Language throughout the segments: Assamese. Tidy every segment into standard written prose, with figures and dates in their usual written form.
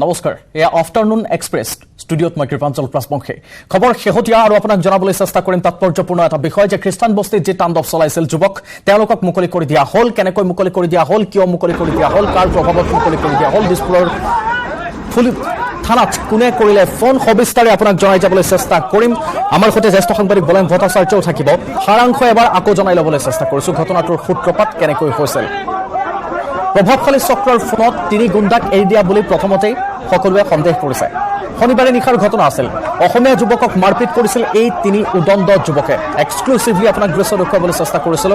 নমস্কাৰ এয়া আফটাৰনুন এক্সপ্ৰেছ ষ্টুডিঅ'ত মই কৃপাঞ্চল প্ৰাচমুখী খবৰ শেহতীয়া আৰু আপোনাক জনাবলৈ চেষ্টা কৰিম তাৎপৰ্যপূৰ্ণ এটা বিষয় যে খ্ৰীষ্টান বস্তিত যে তাণ্ডৱ চলাইছিল যুৱক তেওঁলোকক মুকলি কৰি দিয়া হ'ল কেনেকৈ মুকলি কৰি দিয়া হ'ল কিয় মুকলি কৰি দিয়া হ'ল কাৰ প্ৰভাৱত মুকলি কৰি দিয়া হ'ল দিছপুৰৰ থানাত কোনে কৰিলে ফোন সবিস্তাৰে আপোনাক জনাই যাবলৈ চেষ্টা কৰিম আমাৰ সৈতে জ্যেষ্ঠ সাংবাদিক বলেন ভট্টাচাৰ্যও থাকিব সাৰাংশ এবাৰ আকৌ জনাই ল'বলৈ চেষ্টা কৰিছো ঘটনাটোৰ সূত্ৰপাত কেনেকৈ হৈছিল প্ৰভাৱশালী চক্ৰৰ ফোনত তিনি গুণ্ডাক এৰি দিয়া বুলি প্ৰথমতেই সকলোৱে সন্দেহ কৰিছে শনিবাৰে নিশাৰ ঘটনা আছিল অসমীয়া যুৱকক মাৰপিট কৰিছিল এই তিনি উদণ্ড যুৱকে এক্সক্লুচিভলি আপোনাক দৃশ্য দেখুৱাবলৈ চেষ্টা কৰিছিল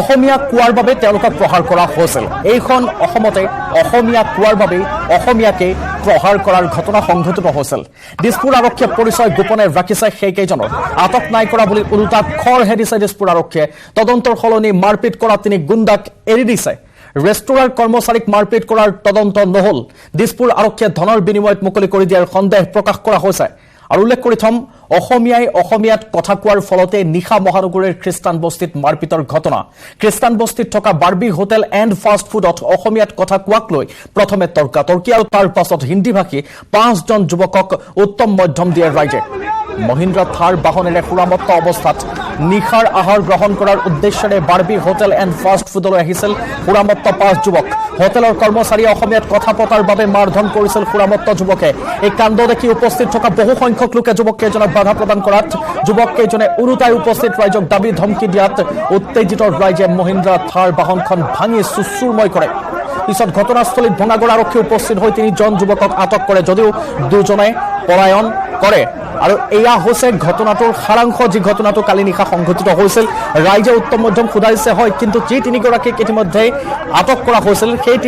অসমীয়া কোৱাৰ বাবে তেওঁলোকক প্ৰহাৰ কৰা হৈছিল এইখন অসমতে অসমীয়া কোৱাৰ বাবে অসমীয়াকে প্ৰহাৰ কৰাৰ ঘটনা সংঘটিত হৈছিল দিছপুৰ আৰক্ষীয়ে পৰিচয় গোপনে ৰাখিছে সেইকেইজনৰ আটক নাই কৰা বুলি উল্টা খৰহে দিছে দিছপুৰ আৰক্ষীয়ে তদন্তৰ সলনি মাৰপিট কৰা তিনি গুণ্ডাক এৰি দিছে ৰেষ্টুৰাৰ কৰ্মচাৰীক মাৰপিট কৰাৰ তদন্ত নহল দিছপুৰ আৰক্ষীয়ে ধনৰ বিনিময়ত মুকলি কৰি দিয়াৰ সন্দেহ প্ৰকাশ কৰা হৈছে আৰু উল্লেখ কৰি থম অসমীয়াই অসমীয়াত কথা কোৱাৰ ফলতে নিশা মহানগৰীৰ খ্ৰীষ্টান বস্তিত মাৰপিটৰ ঘটনা খ্ৰীষ্টান বস্তিত থকা বাৰ্বি হোটেল এণ্ড ফাষ্ট ফুডত অসমীয়াত কথা কোৱাক লৈ প্ৰথমে তৰ্কাতৰ্কি আৰু তাৰ পাছত হিন্দী ভাষী 5জন যুৱকক উত্তম মধ্যম দিয়ে ৰাইজে মহিন্দ্ৰা থাৰ বাহনেৰে সুৰামত্ত অৱস্থাত নিশাৰ আহাৰ গ্ৰহণ কৰাৰ উদ্দেশ্যেৰে বাৰ্বি হোটেল এণ্ড ফাষ্ট ফুডলৈ আহিছিল সুৰামত্ত 5 যুৱক হোটেলৰ কৰ্মচাৰীয়ে অসমীয়াত কথা পতাৰ বাবে মাৰধন কৰিছিল সুৰামত্ত যুৱকে এই কাণ্ড দেখি উপস্থিত থকা বহু সংখ্যক লোকে যুৱককেইজনক বাধা প্ৰদান কৰাত যুৱককেইজনে উৰুতাই উপস্থিত ৰাইজক দাবী ধমকি দিয়াত উত্তেজিত ৰাইজে মহিন্দ্ৰা থাৰ বাহনখন ভাঙি চুচুৰময় কৰে পিছত ঘটনাস্থলীত ভঙাগড় আৰক্ষী উপস্থিত হৈ 3জন যুৱকক আটক কৰে যদিও দুজনে পলায়ন কৰে আৰু এয়া হৈছে ঘটনাটোৰ সাৰাংশ যি ঘটনাটো কালি নিশা সংঘটিত হৈছিল ৰাইজে উত্তম মধ্যম সুধাৰিছে হয় কিন্তু যি তিনিগৰাকীক ইতিমধ্যে আটক কৰা হৈছিল সেই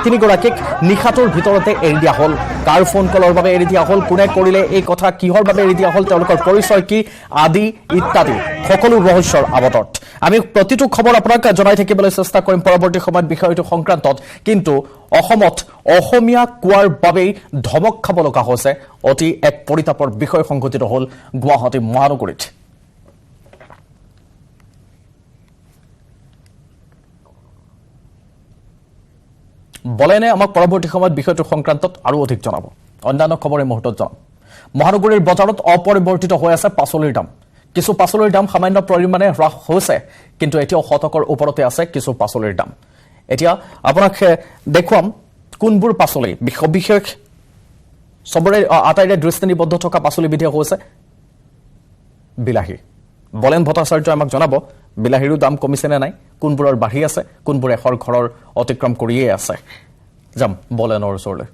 তিনিগৰাকীক নিশাটোৰ ভিতৰতে এৰি দিয়া হ'ল কাৰ ফোন কলৰ বাবে এৰি দিয়া হ'ল কোনে কৰিলে এই কথা কিহৰ বাবে এৰি দিয়া হ'ল তেওঁলোকৰ পৰিচয় কি আদি ইত্যাদি সকলো ৰহস্যৰ আৱতত আমি প্ৰতিটো খবৰ আপোনাক জনাই থাকিবলৈ চেষ্টা কৰিম পৰৱৰ্তী সময়ত বিষয়টো সংক্ৰান্তত কিন্তু অসমত অসমীয়া কোৱাৰ বাবেই ধমক খাব লগা হৈছে অতি এক পৰিতাপৰ বিষয় সংঘটিত হ'ল গুৱাহাটী মহানগৰীত বলেনে আমাক পৰৱৰ্তী সময়ত বিষয়টো সংক্ৰান্তত আৰু অধিক জনাব অন্যান্য খবৰ এই মুহূৰ্তত জনাম মহানগৰীৰ বজাৰত অপৰিৱৰ্তিত হৈ আছে পাচলিৰ দাম কিছু পাচলিৰ দাম সামান্য পৰিমাণে হ্ৰাস হৈছে কিন্তু এতিয়াও শতকৰ ওপৰতে আছে কিছু পাচলিৰ দাম এতিয়া আপোনাক দেখুৱাম কোনবোৰ পাচলি বিশেষ সবৰে আটাইৰে দৃষ্টি নিবদ্ধ থকা পাচলি বিধে হৈছে বিলাহী বলেন ভট্টাচাৰ্য আমাক জনাব বিলাহীৰো দাম কমিছে নে নাই কোনবোৰৰ বাঢ়ি আছে কোনবোৰ এখৰ ঘৰৰ অতিক্ৰম কৰিয়ে আছে যাম বলেনৰ ওচৰলৈ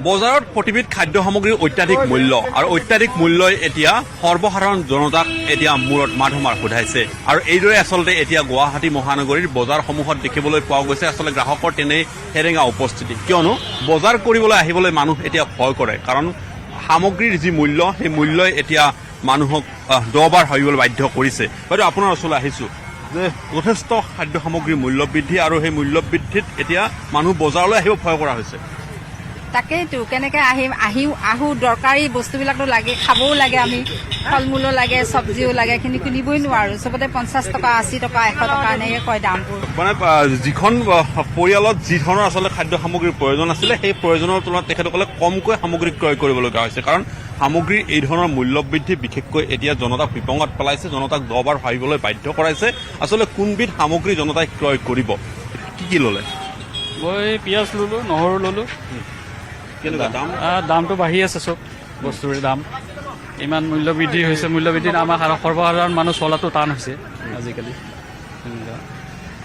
বজাৰত প্ৰতিবিধ খাদ্য সামগ্ৰীৰ অত্যাধিক মূল্য আৰু অত্যাধিক মূল্যই এতিয়া সৰ্বসাধাৰণ জনতাক এতিয়া মূৰত মাধমাৰ সোধাইছে আৰু এইদৰে আচলতে এতিয়া গুৱাহাটী মহানগৰীৰ বজাৰসমূহত দেখিবলৈ পোৱা গৈছে আচলতে গ্ৰাহকৰ তেনে হেৰেঙা উপস্থিতি কিয়নো বজাৰ কৰিবলৈ আহিবলৈ মানুহ এতিয়া ভয় কৰে কাৰণ সামগ্ৰীৰ যি মূল্য সেই মূল্যই এতিয়া মানুহক দহবাৰ ভাবিবলৈ বাধ্য কৰিছে বাইদেউ আপোনাৰ ওচৰলৈ আহিছোঁ যে যথেষ্ট খাদ্য সামগ্ৰীৰ মূল্য বৃদ্ধি আৰু সেই মূল্য বৃদ্ধিত এতিয়া মানুহ বজাৰলৈ আহিব ভয় কৰা হৈছে তাকেইতো কেনেকে আহো দৰকাৰী বস্তুবিলাকতো লাগে খাবও লাগে আমি ফল মূলো লাগে চব্জিও লাগে কিন্তু কিনিবই নোৱাৰো চবতে 50 টকা 80 টকা 100 টকা এনেকে কয় দামবোৰ মানে যিখন পৰিয়ালত যি ধৰণৰ আচলতে খাদ্য সামগ্ৰীৰ প্ৰয়োজন আছিলে সেই প্ৰয়োজনৰ তুলনাত তেখেতসকলে কমকৈ সামগ্ৰী ক্ৰয় কৰিবলগীয়া হৈছে কাৰণ সামগ্ৰীৰ এই ধৰণৰ মূল্য বৃদ্ধি বিশেষকৈ এতিয়া জনতাক বিপঙত পেলাইছে জনতাক দহবাৰ ভাবিবলৈ বাধ্য কৰাইছে আচলতে কোনবিধ সামগ্ৰী জনতাই ক্ৰয় কৰিব কি ল'লে মই পিঁয়াজ ল'লো নহৰু ল'লো দামটো বাঢ়ি আছে চব বস্তুৰ দাম ইমান মূল্য বৃদ্ধি হৈছে মূল্য বৃদ্ধিত আমাৰ সৰ্বসাধাৰণ মানুহ চলাটো টান হৈছে আজিকালি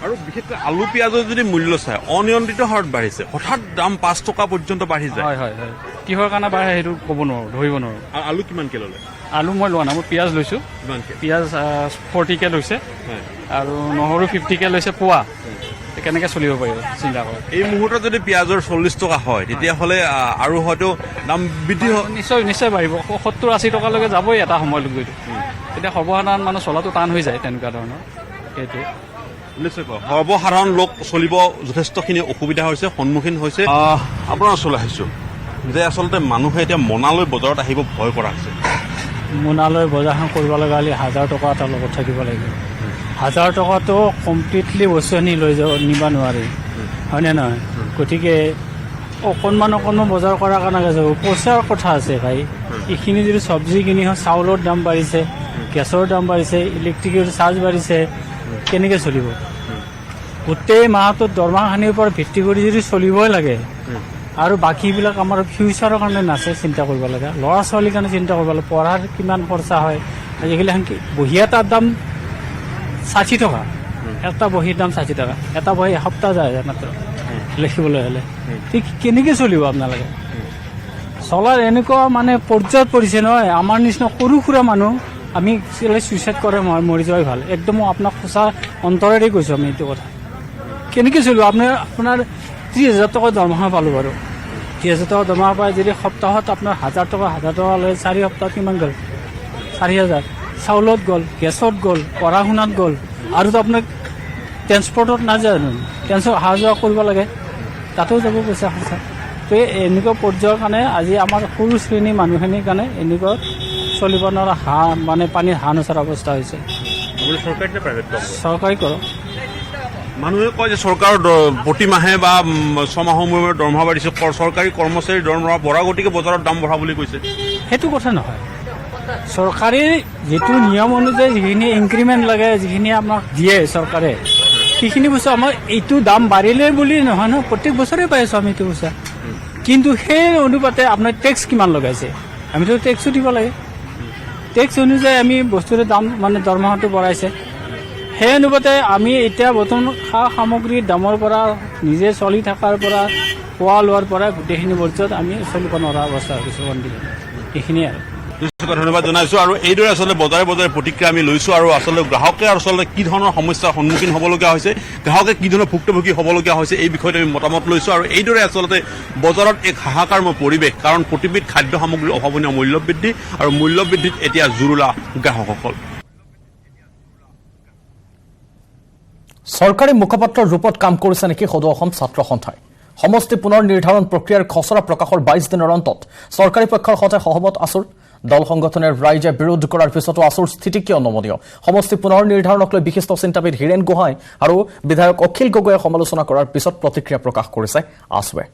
আৰু বিশেষকৈ আলু পিঁয়াজৰ যদি মূল্য চাই অনিয়ন্ত্ৰিত হাৰত বাঢ়িছে হঠাৎ দাম 5 টকা পৰ্যন্ত বাঢ়ি যায় হয় হয় হয় কিহৰ কাৰণে বাঢ়ে সেইটো ক'ব নোৱাৰোঁ ধৰিব নোৱাৰোঁ আলু কিমানকৈ ল'লে আলু মই লোৱা নাই মই পিঁয়াজ লৈছোঁ পিঁয়াজ 40কৈ লৈছে আৰু নহৰু 50কৈ লৈছে পোৱা কেনেকৈ চলিব পাৰিব চিন্তা কৰক এই মুহূৰ্তত যদি পিঁয়াজৰ 40 টকা হয় তেতিয়াহ'লে আৰু হয়তো দাম বৃদ্ধি নিশ্চয় বাঢ়িব 70-80 টকালৈকে যাবই এটা সময়লৈকে তেতিয়া সৰ্বসাধাৰণ মানুহ চলাটো টান হৈ যায় তেনেকুৱা ধৰণৰ সেইটোৱে নিশ্চয় সৰ্বসাধাৰণ লোক চলিব যথেষ্টখিনি অসুবিধা হৈছে সন্মুখীন হৈছে আপোনাৰ ওচৰলৈ আহিছোঁ যে আচলতে মানুহে এতিয়া মোনালৈ বজাৰত আহিব ভয় কৰা হৈছে মোনালৈ বজাৰখন কৰিব লগা হ'লে 1000 টকা এটা লগত থাকিব লাগিব 1000 টকাটো কমপ্লিটলি বস্তু আনি লৈ নিব নোৱাৰি হয়নে নহয় গতিকে অকণমান বজাৰ কৰাৰ কাৰণে যাব পইচাৰ কথা আছে ভাই এইখিনি যদি চব্জি কিনি হয় চাউলৰ দাম বাঢ়িছে গেছৰ দাম বাঢ়িছে ইলেক্ট্ৰিকৰ চাৰ্জ বাঢ়িছে কেনেকৈ চলিব গোটেই মাহটোত দৰমহাখিনিৰ ওপৰত ভিত্তি কৰি যদি চলিবই লাগে আৰু বাকীবিলাক আমাৰ ফিউচাৰৰ কাৰণে নাছে চিন্তা কৰিব লাগে ল'ৰা ছোৱালীৰ কাৰণে চিন্তা কৰিব লাগে পঢ়াৰ কিমান খৰচা হয় আজিকালি বহী এটাৰ দাম 60 টকা এটা বহীৰ দাম 60 টকা এটা বহী এসপ্তাহ যায় মাত্ৰ লিখিবলৈ হ'লে ঠিক কেনেকৈ চলিব আপোনালোকে চলাৰ এনেকুৱা মানে পৰ্যায়ত পৰিছে নহয় আমাৰ নিচিনা সৰু সুৰা মানুহ আমি চুইচাইড কৰে মৰি যোৱাই ভাল একদম আপোনাক সঁচা অন্তৰেৰে কৈছোঁ আমি এইটো কথা কেনেকৈ চলিব আপোনাৰ 30,000 টকা দৰমহা পালোঁ বাৰু 30,000 টকা দৰমহা পাই যদি সপ্তাহত আপোনাৰ 1000 টকা লৈ 4 সপ্তাহত কিমান গ'ল 4,000 চাউলত গ'ল গেছত গ'ল পঢ়া শুনাত গ'ল আৰুতো আপোনাক ট্ৰেন্সপৰ্টত নাযায় ট্ৰেন্সপৰ্ট অহা যোৱা কৰিব লাগে তাতো যাব পইচা খৰচা তো এনেকুৱা পৰ্যায়ৰ কাৰণে আজি আমাৰ সৰু শ্ৰেণীৰ মানুহখিনিৰ কাৰণে এনেকুৱা চলিব নোৱাৰা মানে পানীৰ নচৰা অৱস্থা হৈছে চৰকাৰী কৰক মানুহে কয় যে চৰকাৰৰ প্ৰতি মাহে বা 6 মাহৰ মূৰে দৰমহা বাঢ়িছে চৰকাৰী কৰ্মচাৰীৰ দৰমহা বঢ়া গতিকে বজাৰত দাম বঢ়া বুলি কৈছে সেইটো কথা নহয় চৰকাৰী যিটো নিয়ম অনুযায়ী যিখিনি ইনক্ৰিমেণ্ট লাগে যিখিনি আমাক দিয়ে চৰকাৰে সেইখিনি বস্তু আমাৰ এইটো দাম বাঢ়িলে বুলি নহয় ন প্ৰত্যেক বছৰে পাই আছোঁ আমি এইটো পইচা কিন্তু সেই অনুপাতে আপোনাৰ টেক্স কিমান লগাইছে আমিতো টেক্সো দিব লাগে টেক্স অনুযায়ী আমি বস্তুৰ দাম মানে দৰমহাটো বঢ়াইছে সেই অনুপাতে আমি এতিয়া বৰ্তমান সা সামগ্ৰীৰ দামৰ পৰা নিজে চলি থকাৰ পৰা খোৱা লোৱাৰ পৰা গোটেইখিনি পৰ্যায়ত আমি চলিব নোৱাৰা অৱস্থা হৈছে এইখিনিয়ে আৰু ধন্যবাদ জনাইছো আৰু এইদৰে আচলতে বজাৰে প্ৰতিক্ৰিয়া আমি লৈছো আৰু আচলতে গ্ৰাহকে আচলতে কি ধৰণৰ সমস্যাৰ সন্মুখীন হ'বলগীয়া হৈছে গ্ৰাহকে কি ধৰণৰ ভুক্তভোগী হ'বলগীয়া হৈছে এই বিষয়ত আমি মতামত লৈছো আৰু এইদৰে আচলতে বজাৰত এক হাহাকাৰময় পৰিৱেশ কাৰণ প্ৰতিবিধ খাদ্য সামগ্ৰীৰ অভাৱনীয় মূল্য বৃদ্ধি আৰু মূল্য বৃদ্ধিত এতিয়া জুৰুলা গ্ৰাহকসকল চৰকাৰী মুখপাত্ৰৰ ৰূপত কাম কৰিছে নেকি সদৌ অসম ছাত্ৰ সন্থাই সমষ্টি পুনৰ নিৰ্ধাৰণ প্ৰক্ৰিয়াৰ খচৰা প্ৰকাশৰ 22 দিনৰ অন্তত চৰকাৰী পক্ষৰ সৈতে সহমত আছুৰ দল সংগঠনেৰ ৰাইজে বিৰোধ কৰাৰ পিছতো আছুৰ স্থিতি কিয় নমনীয় সমষ্টি পুনৰ নিৰ্ধাৰণক লৈ বিশিষ্ট চিন্তাবিদ হীৰেন গোহাঁই আৰু বিধায়ক অখিল গগৈয়ে সমালোচনা কৰাৰ পিছত প্ৰতিক্ৰিয়া প্ৰকাশ কৰিছে আছুৱে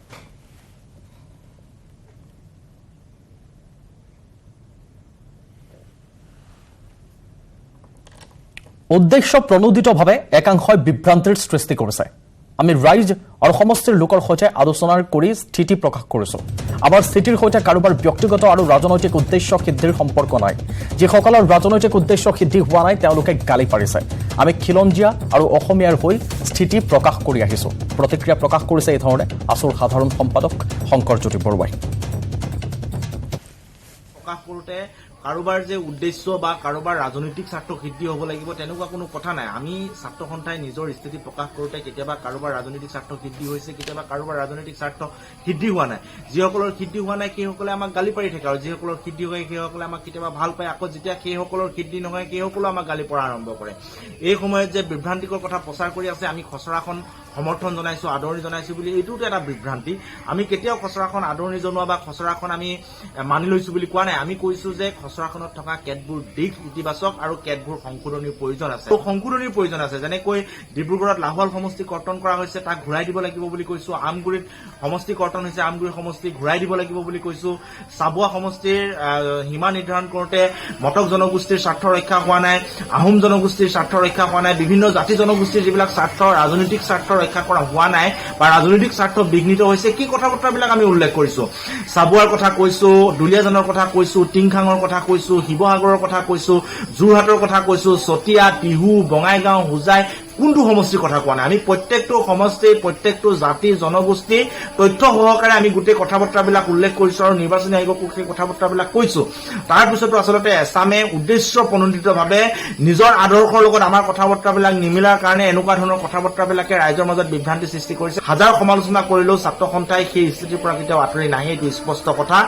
উদ্দেশ্য প্ৰণোদিতভাৱে একাংশই বিভ্ৰান্তিৰ সৃষ্টি কৰিছে আমি ৰাইজ আৰু সমষ্টিৰ লোকৰ সৈতে আলোচনা কৰি স্থিতি প্ৰকাশ কৰিছো আমাৰ স্থিতিৰ সৈতে কাৰোবাৰ ব্যক্তিগত আৰু ৰাজনৈতিক উদ্দেশ্য সিদ্ধিৰ সম্পৰ্ক নাই যিসকলৰ ৰাজনৈতিক উদ্দেশ্য সিদ্ধি হোৱা নাই তেওঁলোকে গালি পাৰিছে আমি খিলঞ্জীয়া আৰু অসমীয়াৰ হৈ স্থিতি প্ৰকাশ কৰি আহিছো প্ৰতিক্ৰিয়া প্ৰকাশ কৰিছে এই ধৰণে আছুৰ সাধাৰণ সম্পাদক শংকৰজ্যোতি বৰুৱাই প্ৰকাশ কৰোঁতে কাৰোবাৰ যে উদ্দেশ্য বা কাৰোবাৰ ৰাজনৈতিক স্বাৰ্থ সিদ্ধি হ'ব লাগিব তেনেকুৱা কোনো কথা নাই আমি ছাত্ৰ সন্থাই নিজৰ স্থিতি প্ৰকাশ কৰোঁতে কেতিয়াবা কাৰোবাৰ ৰাজনৈতিক স্বাৰ্থ সিদ্ধি হৈছে কেতিয়াবা কাৰোবাৰ ৰাজনৈতিক স্বাৰ্থ সিদ্ধি হোৱা নাই যিসকলৰ সিদ্ধি হোৱা নাই সেইসকলে আমাক গালি পাৰি থাকে আৰু যিসকলৰ সিদ্ধি হয় সেইসকলে আমাক কেতিয়াবা ভাল পায় আকৌ যেতিয়া সেইসকলৰ সিদ্ধি নহয় সেইসকলেও আমাক গালি পৰা আৰম্ভ কৰে এই সময়ত যে বিভ্ৰান্তিকৰ কথা প্ৰচাৰ কৰি আছে আমি খচৰাখন সমৰ্থন জনাইছো আদৰণি জনাইছো বুলি এইটোতো এটা বিভ্ৰান্তি আমি কেতিয়াও খচৰাখন আদৰণি জনোৱা বা খচৰাখন আমি মানি লৈছো বুলি কোৱা নাই আমি কৈছো যে খচৰাখনত থকা কেতবোৰ দিশ ইতিবাচক আৰু কেতবোৰ সংশোধনীৰ প্ৰয়োজন আছে সংশোধনীৰ প্ৰয়োজন আছে যেনেকৈ ডিব্ৰুগড়ত লাহোৱাল সমষ্টি কৰ্তন কৰা হৈছে তাক ঘূৰাই দিব লাগিব বুলি কৈছো আমগুৰিত সমষ্টি কৰ্তন হৈছে আমগুৰি সমষ্টি ঘূৰাই দিব লাগিব বুলি কৈছো চাবুৱা সমষ্টিৰ সীমা নিৰ্ধাৰণ কৰোঁতে মটক জনগোষ্ঠীৰ স্বাৰ্থ ৰক্ষা হোৱা নাই আহোম জনগোষ্ঠীৰ স্বাৰ্থ ৰক্ষা হোৱা নাই বিভিন্ন জাতি জনগোষ্ঠীৰ যিবিলাক স্বাৰ্থ ৰাজনৈতিক স্বাৰ্থ ৰক্ষা কৰা হোৱা নাই বা ৰাজনৈতিক স্বাৰ্থ বিঘ্নিত হৈছে কি কথা বতৰাবিলাক আমি উল্লেখ কৰিছো চাবুৱাৰ কথা কৈছো দুলীয়াজানৰ কথা কৈছো টিংখাঙৰ কথা কৈছো শিৱসাগৰৰ কথা কৈছো যোৰহাটৰ কথা কৈছো চতিয়া টিহু বঙাইগাঁও হোজাই কোনটো সমষ্টিৰ কথা কোৱা নাই আমি প্ৰত্যেকটো সমষ্টি প্ৰত্যেকটো জাতি জনগোষ্ঠী তথ্য সহকাৰে আমি গোটেই কথা বতৰাবিলাক উল্লেখ কৰিছো আৰু নিৰ্বাচনী আয়োগক সেই কথা বতৰাবিলাক কৈছো তাৰপিছতো আচলতে এছামে উদ্দেশ্য প্ৰণোদিতভাৱে নিজৰ আদৰ্শৰ লগত আমাৰ কথা বতৰাবিলাক নিমিলাৰ কাৰণে এনেকুৱা ধৰণৰ কথা বতৰাবিলাকে ৰাইজৰ মাজত বিভ্ৰান্তি সৃষ্টি কৰিছে হাজাৰ সমালোচনা কৰিলেও ছাত্ৰ সন্থাই সেই স্থিতিৰ পৰা কেতিয়াও আঁতৰি নাহে এইটো স্পষ্ট কথা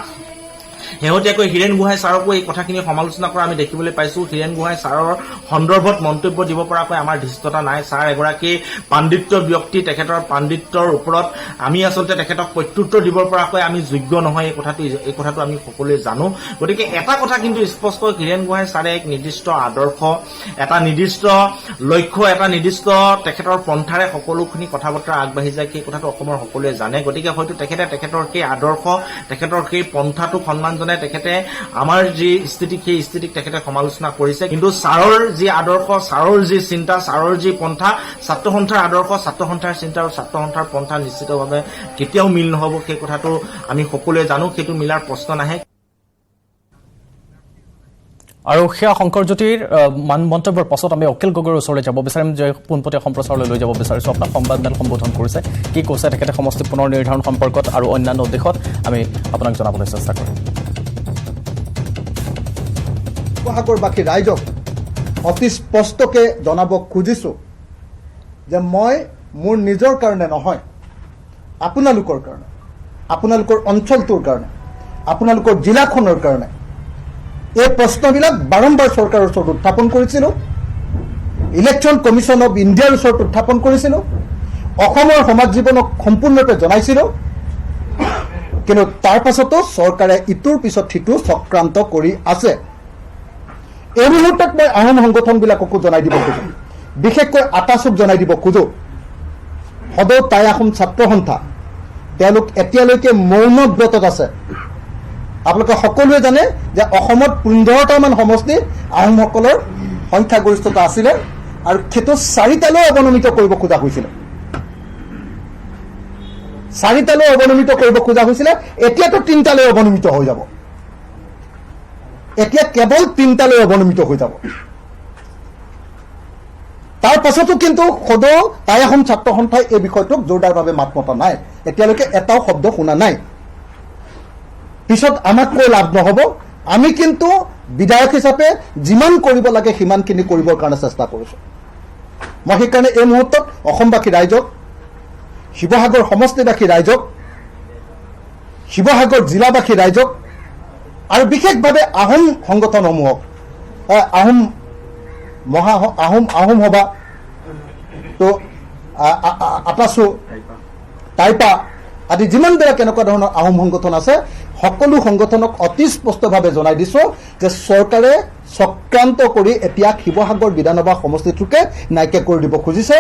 শেহতীয়াকৈ হীৰেণ গোহাঁই ছাৰকো এই কথাখিনি সমালোচনা কৰা আমি দেখিবলৈ পাইছো। হীৰেণ গোহাঁই ছাৰৰ সন্দৰ্ভত মন্তব্য দিব পৰাকৈ আমাৰ ধৃষ্টতা নাই। ছাৰ এগৰাকী পাণ্ডিত্য ব্যক্তি, তেখেতৰ পাণ্ডিত্যৰ ওপৰত আমি আচলতে তেখেতক প্ৰত্যুত্তৰ দিব পৰাকৈ আমি যোগ্য নহয়, এই কথাটো আমি সকলোৱে জানো। গতিকে এটা কথা কিন্তু স্পষ্ট, হীৰেণ গোহাঁই ছাৰে এক নিৰ্দিষ্ট আদৰ্শ, এটা নিৰ্দিষ্ট লক্ষ্য, এটা নিৰ্দিষ্ট তেখেতৰ পন্থাৰে সকলোখিনি কথা বতৰা আগবাঢ়ি যায়, সেই কথাটো অসমৰ সকলোৱে জানে। গতিকে হয়তো তেখেতৰ সেই আদৰ্শ, তেখেতৰ সেই পন্থাটোক সন্মান জনাই তেখেতে আমাৰ যি স্থিতি, সেই স্থিতিক তেখেতে সমালোচনা কৰিছে। কিন্তু ছাৰৰ যি আদৰ্শ, ছাৰৰ যি চিন্তা, ছাৰৰ যি পন্থা, ছাত্ৰ সন্থাৰ আদৰ্শ, ছাত্ৰ সন্থাৰ চিন্তা আৰু ছাত্ৰ সন্থাৰ পন্থা নিশ্চিতভাৱে কেতিয়াও মিল নহ'ব, সেই কথাটো আমি সকলোৱে জানো। সেইটো মিলাৰ প্ৰশ্ন নাহে। আৰু সেয়া শংকৰজ্যোতিৰ মন্তব্যৰ পাছত আমি অখিল গগৈৰ ওচৰলৈ যাব বিচাৰিম, যে পোনপটীয়া সম্প্ৰচাৰলৈ লৈ যাব বিচাৰিছোঁ। আপোনাক সংবাদমেল সম্বোধন কৰিছে, কি কৈছে তেখেতে সমষ্টি পুনৰ নিৰ্ধাৰণ সম্পৰ্কত আৰু অন্যান্য দিশত আমি আপোনাক জনাবলৈ চেষ্টা কৰিম। শিৱসাগৰবাসী ৰাইজক অতি স্পষ্টকৈ জনাব খুজিছোঁ যে মই মোৰ নিজৰ কাৰণে নহয়, আপোনালোকৰ কাৰণে, আপোনালোকৰ অঞ্চলটোৰ কাৰণে, আপোনালোকৰ জিলাখনৰ কাৰণে এই প্ৰশ্নবিলাক বাৰম্বাৰ চৰকাৰৰ ওচৰত উত্থাপন কৰিছিলোঁ, ইলেকশ্যন কমিশ্যন অৱ ইণ্ডিয়াৰ ওচৰত উত্থাপন কৰিছিলোঁ, অসমৰ সমাজ জীৱনক সম্পূৰ্ণৰূপে জনাইছিলোঁ। কিন্তু তাৰ পাছতো চৰকাৰে ইটোৰ পিছত সিটো চক্ৰান্ত কৰি আছে। এই মুহূৰ্তত মই আহোম সংগঠনবিলাককো জনাই দিব খোজোঁ, বিশেষকৈ আটাচুক জনাই দিব খোজোঁ, সদৌ টাই আহোম ছাত্ৰ সন্থা তেওঁলোক এতিয়ালৈকে মৌনব্ৰতত আছে। আপোনালোকে সকলোৱে জানে যে অসমত 15টামান সমষ্টি আহোমসকলৰ সংখ্যাগৰিষ্ঠতা আছিলে আৰু সেইটো 4টালৈ অৱনমিত কৰিব খোজা হৈছিলে। 4টালৈ অৱনমিত কৰিব খোজা হৈছিলে, এতিয়াতো 3টালৈ অৱনমিত হৈ যাব। এতিয়া কেৱল 3টালৈ অৱনমিত হৈ যাব। তাৰ পাছতো কিন্তু সদৌ টাই আহোম ছাত্ৰ সন্থাই এই বিষয়টোক জোৰদাৰভাৱে মাত মতা নাই, এতিয়ালৈকে এটাও শব্দ শুনা নাই। পিছত আমাক কৈ লাভ নহ'ব। আমি কিন্তু বিধায়ক হিচাপে যিমান কৰিব লাগে সিমানখিনি কৰিবৰ কাৰণে চেষ্টা কৰিছোঁ। মই সেইকাৰণে এই মুহূৰ্তত অসমবাসী ৰাইজক, শিৱসাগৰ সমষ্টিবাসী ৰাইজক, শিৱসাগৰ জিলাবাসী ৰাইজক আৰু বিশেষভাৱে আহোম সংগঠনসমূহক, আহোম সভা, তো আটাচু, টাইপা আদি যিমানবিলাক এনেকুৱা ধৰণৰ আহোম সংগঠন আছে, সকলো সংগঠনক অতি স্পষ্টভাৱে জনাই দিছোঁ যে চৰকাৰে চক্ৰান্ত কৰি এতিয়া শিৱসাগৰ বিধানসভা সমষ্টিটোকে নাইকিয়া কৰি দিব খুজিছে।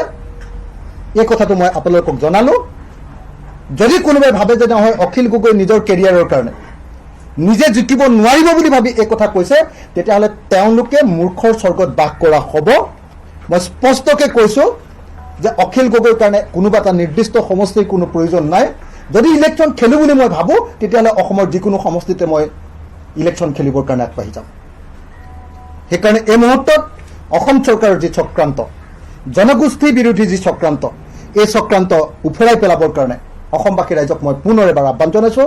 এই কথাটো মই আপোনালোকক জনালোঁ। যদি কোনোবাই ভাবে যে নহয় অখিল গগৈ নিজৰ কেৰিয়াৰৰ কাৰণে নিজে জিকিব নোৱাৰিব বুলি ভাবি এই কথা কৈছে, তেতিয়াহ'লে তেওঁলোকে মূৰ্খৰ স্বৰ্গত বাস কৰা হ'ব। মই স্পষ্টকৈ কৈছোঁ যে অখিল গগৈৰ কাৰণে কোনোবা এটা নিৰ্দিষ্ট সমষ্টিৰ কোনো প্ৰয়োজন নাই। যদি ইলেকশ্যন খেলোঁ বুলি মই ভাবোঁ, তেতিয়াহ'লে অসমৰ যিকোনো সমষ্টিতে মই ইলেকশ্যন খেলিবৰ কাৰণে আগবাঢ়ি যাম। সেইকাৰণে এই মুহূৰ্তত অসম চৰকাৰৰ যি চক্ৰান্ত, জনগোষ্ঠী বিৰোধী যি চক্ৰান্ত, এই চক্ৰান্ত উফৰাই পেলাবৰ কাৰণে অসমবাসী ৰাইজক মই পুনৰ এবাৰ আহ্বান জনাইছোঁ।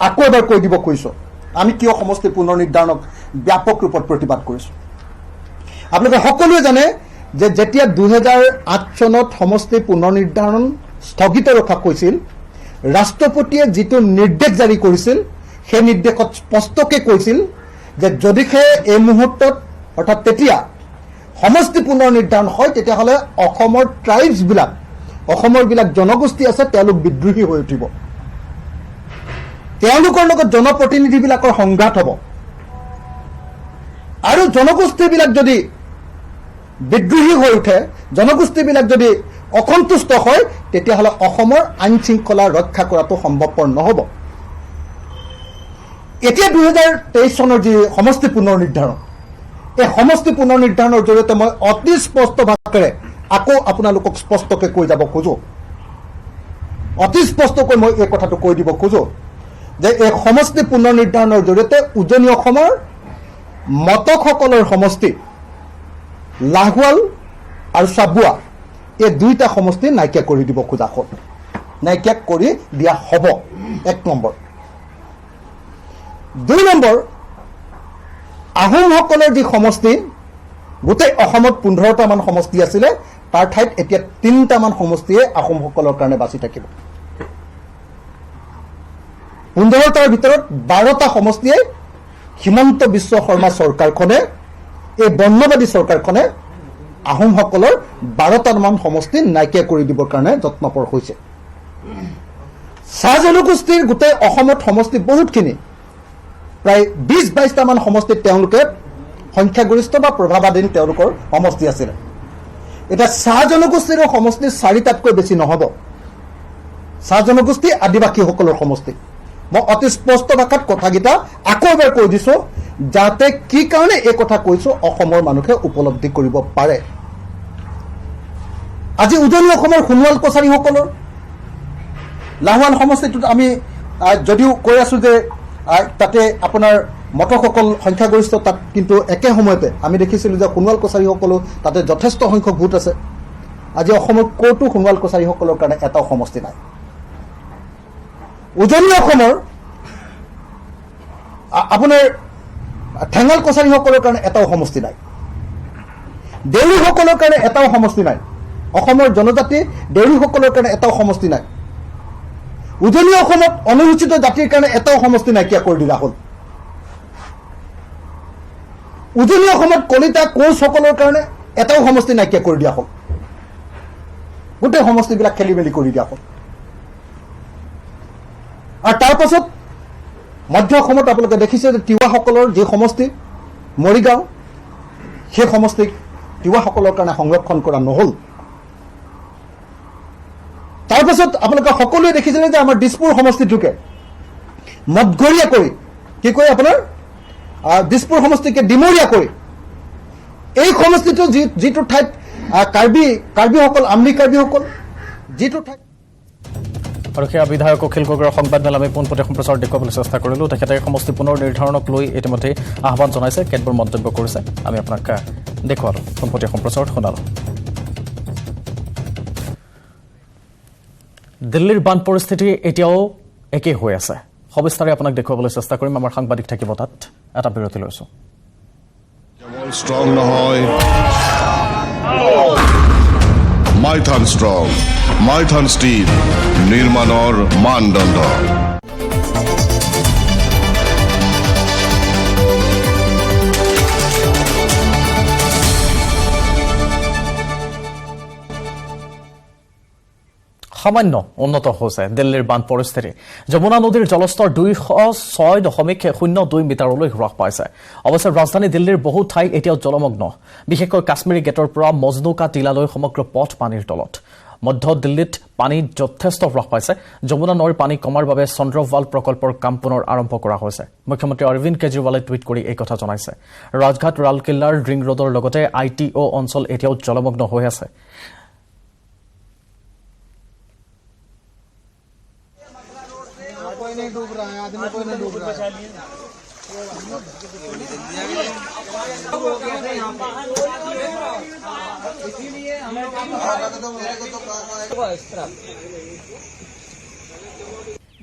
আকৌ এবাৰ কৈ দিব কৈছোঁ, আমি কিয় সমষ্টি পুনৰ নিৰ্ধাৰণক ব্যাপক ৰূপত প্ৰতিবাদ কৰিছোঁ। আপোনালোকে সকলোৱে জানে যে যেতিয়া 2008 চনত সমষ্টি পুনৰ নিৰ্ধাৰণ স্থগিত ৰখা কৈছিল, ৰাষ্ট্ৰপতিয়ে যিটো নিৰ্দেশ জাৰি কৰিছিল, সেই নিৰ্দেশত স্পষ্টকৈ কৈছিল যে যদিহে এই মুহূৰ্তত অৰ্থাৎ তেতিয়া সমষ্টি পুনৰ নিৰ্ধাৰণ হয়, তেতিয়াহ'লে অসমৰ ট্ৰাইবছবিলাক, অসমৰ বিলাক জনগোষ্ঠী আছে, তেওঁলোক বিদ্ৰোহী হৈ উঠিব, তেওঁলোকৰ লগত জনপ্ৰতিনিধিবিলাকৰ সংঘাত হ'ব। আৰু জনগোষ্ঠীবিলাক যদি বিদ্ৰোহী হৈ উঠে, জনগোষ্ঠীবিলাক যদি অসন্তুষ্ট হয়, তেতিয়াহ'লে অসমৰ আইন শৃংখলা ৰক্ষা কৰাটো সম্ভৱপৰ নহ'ব। এতিয়া 2023 চনৰ যি সমষ্টি পুনৰ নিৰ্ধাৰণ, এই সমষ্টি পুনৰ নিৰ্ধাৰণৰ জৰিয়তে মই অতি স্পষ্ট ভাষাৰে আকৌ আপোনালোকক স্পষ্টকৈ কৈ যাব খোজোঁ, অতি স্পষ্টকৈ মই এই কথাটো কৈ দিব খোজোঁ যে এই সমষ্টি পুনৰ নিৰ্ধাৰণৰ জৰিয়তে উজনি অসমৰ মটকসকলৰ সমষ্টি লাহোৱাল আৰু চাবুৱা, এই দুইটা সমষ্টি নাইকিয়া কৰি দিব খোজা হ'ল, নাইকিয়া কৰি দিয়া হ'ব। 1 নম্বৰ। 2 নম্বৰ, আহোমসকলৰ যি সমষ্টি, গোটেই অসমত 15টামান সমষ্টি আছিলে, তাৰ ঠাইত এতিয়া 3টামান সমষ্টিয়ে আহোমসকলৰ কাৰণে বাচি থাকিব। 15টাৰ ভিতৰত 12টা সমষ্টিয়ে হিমন্ত বিশ্ব শৰ্মা চৰকাৰখনে, এই বৰ্ণবাদী চৰকাৰখনে আহোমসকলৰ 12টামান সমষ্টি নাইকিয়া কৰি দিবৰ কাৰণে যত্নপৰ হৈছে। চাহ জনগোষ্ঠীৰ গোটেই অসমত সমষ্টি বহুতখিনি, প্ৰায় 20-22টামান সমষ্টিত তেওঁলোকে সংখ্যাগৰিষ্ঠ বা প্ৰভাৱাধীন তেওঁলোকৰ সমষ্টি আছিলে। এতিয়া চাহ জনগোষ্ঠীৰ সমষ্টি 4টাতকৈ বেছি নহ'ব। চাহ জনগোষ্ঠী আদিবাসীসকলৰ সমষ্টি। মই অতি স্পষ্ট ভাষাত কথাকেইটা আকৌ এবাৰ কৈ দিছোঁ, যাতে কি কাৰণে এই কথা কৈছোঁ অসমৰ মানুহে উপলব্ধি কৰিব পাৰে। আজি উজনি অসমৰ সোণোৱাল কছাৰীসকলৰ লাহোৱাল সমষ্টিটোত আমি যদিও কৈ আছোঁ যে তাতে আপোনাৰ মটকসকল সংখ্যাগৰিষ্ঠ, তাত কিন্তু একে সময়তে আমি দেখিছিলোঁ যে সোণোৱাল কছাৰীসকলো তাতে যথেষ্ট সংখ্যক ভোট আছে। আজি অসমৰ ক'তো সোণোৱাল কছাৰীসকলৰ কাৰণে এটাও সমষ্টি নাই। উজনি অসমৰ আপোনাৰ ঠেঙাল কছাৰীসকলৰ কাৰণে এটাও সমষ্টি নাই। দেউৰীসকলৰ কাৰণে এটাও সমষ্টি নাই। অসমৰ জনজাতি দেউৰীসকলৰ কাৰণে এটাও সমষ্টি নাই। উজনি অসমত অনুসূচিত জাতিৰ কাৰণে এটাও সমষ্টি নাইকিয়া কৰি দিয়া হ'ল। উজনি অসমত কলিতা কোচসকলৰ কাৰণে এটাও সমষ্টি নাইকিয়া কৰি দিয়া হ'ল। গোটেই সমষ্টিবিলাক খেলি মেলি কৰি দিয়া হ'ল। আৰু তাৰ পাছত মধ্য অসমত আপোনালোকে দেখিছে যে তিৱাসকলৰ যি সমষ্টি মৰিগাঁও, সেই সমষ্টিক তিৱাসকলৰ কাৰণে সংৰক্ষণ কৰা নহ'ল। তাৰপাছত আপোনালোকে সকলোৱে দেখিছিলে যে আমাৰ দিছপুৰ সমষ্টিটোকে মদঘৰীয়া কৰি, কি কয় আপোনাৰ দিছপুৰ সমষ্টিকে ডিমৰীয়া কৰি, এই সমষ্টিটো যিটো ঠাইত কাৰ্বিসকল, আমলি কাৰ্বিসকল যিটো ঠাইত। আৰু সেয়া বিধায়ক অখিল গগৈৰ সংবাদমেল আমি পোনপটীয়া সম্প্ৰচাৰত দেখুৱাবলৈ চেষ্টা কৰিলোঁ। তেখেতে সমষ্টি পুনৰ নিৰ্ধাৰণক লৈ ইতিমধ্যে আহ্বান জনাইছে, কেতবোৰ মন্তব্য কৰিছে। আমি আপোনাক দেখুৱালোঁ, পোনপটীয়া সম্প্ৰচাৰত শুনালোঁ। দিল্লীৰ বান পৰিস্থিতি এতিয়াও একেই হৈ আছে। সবিস্তাৰে আপোনাক দেখুৱাবলৈ চেষ্টা কৰিম। আমাৰ সাংবাদিক থাকিব তাত। এটা বিৰতি লৈছোঁ। ষ্ট্ৰং নহয়, মাইথান ষ্ট্ৰং, মাইথান ষ্টীল নিৰ্মাণৰ মানদণ্ড। সামান্য উন্নত হৈছে দিল্লীৰ বান পৰিস্থিতি। যমুনা নদীৰ জলস্তৰ 206.02 মিটাৰলৈ হ্ৰাস পাইছে। অৱশ্যে ৰাজধানী দিল্লীৰ বহু ঠাই এতিয়াও জলমগ্ন, বিশেষকৈ কাশ্মীৰী গেটৰ পৰা মজনুকা টিলালৈ সমগ্ৰ পথ পানীৰ তলত। মধ্য দিল্লীত পানী যথেষ্ট হ্ৰাস পাইছে। যমুনা নৈৰ পানী কমাৰ বাবে চন্দ্ৰৱাল প্ৰকল্পৰ কাম পুনৰ আৰম্ভ কৰা হৈছে। মুখ্যমন্ত্ৰী অৰবিন্দ কেজৰিৱালে টুইট কৰি এই কথা জনাইছে। ৰাজঘাট, লালকিল্লাৰ ৰিং ৰোডৰ লগতে ITO অঞ্চল এতিয়াও জলমগ্ন হৈ আছে। डूब रहा है आदमी, कोई नहीं डूब रहा है। इसीलिए हम लोग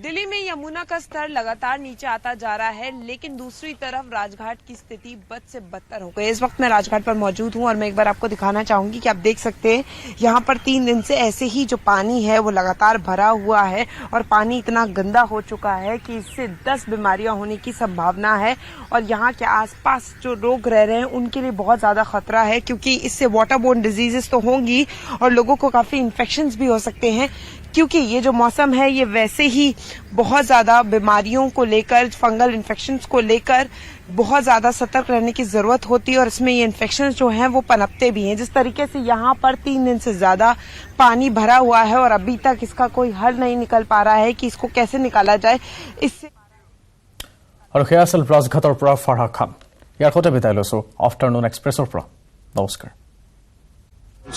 दिल्ली में यमुना का स्तर लगातार नीचे आता जा रहा है, लेकिन दूसरी तरफ राजघाट की स्थिति बद से बदतर हो गई। इस वक्त मैं राजघाट पर मौजूद हूं और मैं एक बार आपको दिखाना चाहूंगी कि आप देख सकते हैं यहां पर 3 दिन से ऐसे ही जो पानी है वो लगातार भरा हुआ है और पानी इतना गंदा हो चुका है कि इससे 10 बीमारियां होने की संभावना है। और यहाँ के आसपास जो लोग रह रहे हैं उनके लिए बहुत ज्यादा खतरा है, क्योंकि इससे वाटरबोर्न डिजीजेस तो होंगी और लोगों को काफी इन्फेक्शंस भी हो सकते हैं, क्योंकि ये जो मौसम है ये वैसे ही बहुत ज्यादा बीमारियों को लेकर, फंगल इन्फेक्शंस को लेकर बहुत ज्यादा सतर्क रहने की जरूरत होती है और इसमें ये इन्फेक्शंस जो हैं वो पनपते भी हैं। जिस तरीके से यहाँ पर 3 दिन से ज्यादा पानी भरा हुआ है और अभी तक इसका कोई हल नहीं निकल पा रहा है कि इसको कैसे निकाला जाए। इससे আৰু সেয়া আছিল ৰাজঘাটৰ পৰা ফাৰহা খান। ইয়াৰ সৈতে বিদায় লৈছোঁ আফটাৰনুন এক্সপ্ৰেছৰ পৰা। নমস্কাৰ।